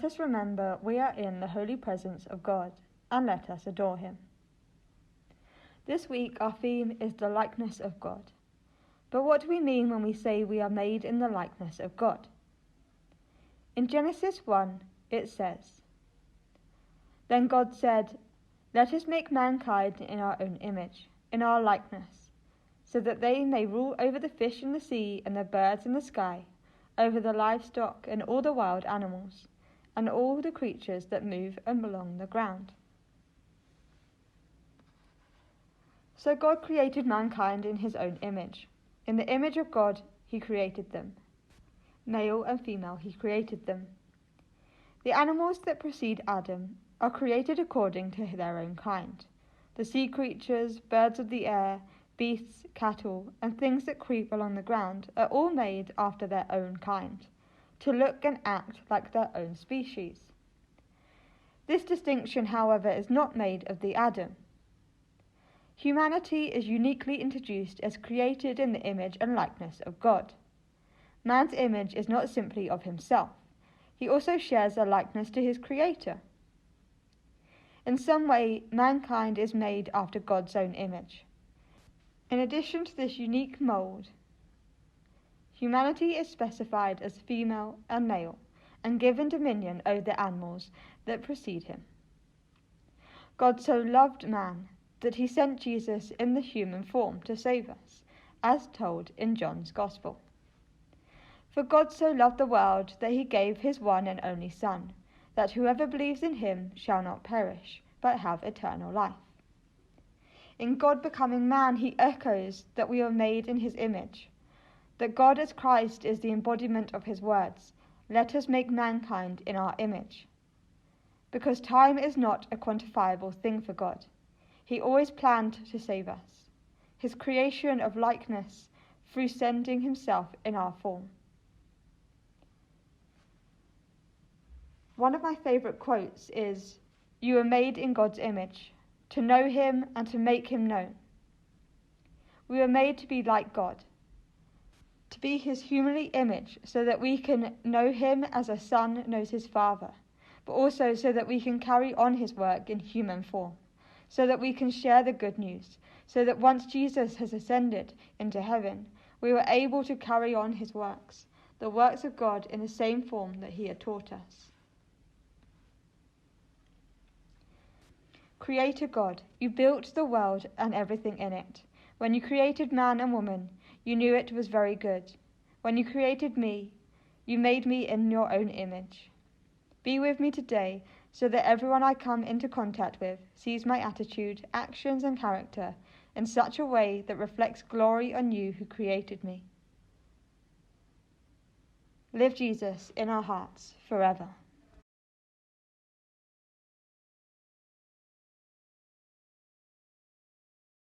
us remember we are in the holy presence of God, and let us adore him. This week our theme is the likeness of God. But what do we mean when we say we are made in the likeness of God? In Genesis 1, it says, "Then God said, 'Let us make mankind in our own image, in our likeness, so that they may rule over the fish in the sea and the birds in the sky, over the livestock and all the wild animals, and all the creatures that move along the ground.'" So God created mankind in his own image. In the image of God he created them. Male and female he created them. The animals that precede Adam are created according to their own kind. The sea creatures, birds of the air, beasts, cattle, and things that creep along the ground are all made after their own kind, to look and act like their own species. This distinction, however, is not made of the Adam. Humanity is uniquely introduced as created in the image and likeness of God. Man's image is not simply of himself. He also shares a likeness to his Creator. In some way, mankind is made after God's own image. In addition to this unique mould, humanity is specified as female and male, and given dominion over the animals that precede him. God so loved man that he sent Jesus in the human form to save us, as told in John's Gospel. "For God so loved the world that he gave his one and only Son, that whoever believes in him shall not perish, but have eternal life." In God becoming man, he echoes that we are made in his image, that God as Christ is the embodiment of his words, "Let us make mankind in our image." Because time is not a quantifiable thing for God, he always planned to save us, his creation of likeness, through sending himself in our form. One of my favourite quotes is, "You are made in God's image, to know him and to make him known." We are made to be like God, to be his humanly image, so that we can know him as a son knows his father, but also so that we can carry on his work in human form, so that we can share the good news, so that once Jesus has ascended into heaven, we were able to carry on his works, the works of God, in the same form that he had taught us. Creator God, you built the world and everything in it. When you created man and woman, you knew it was very good. When you created me, you made me in your own image. Be with me today, so that everyone I come into contact with sees my attitude, actions, and character in such a way that reflects glory on you who created me. Live Jesus in our hearts forever.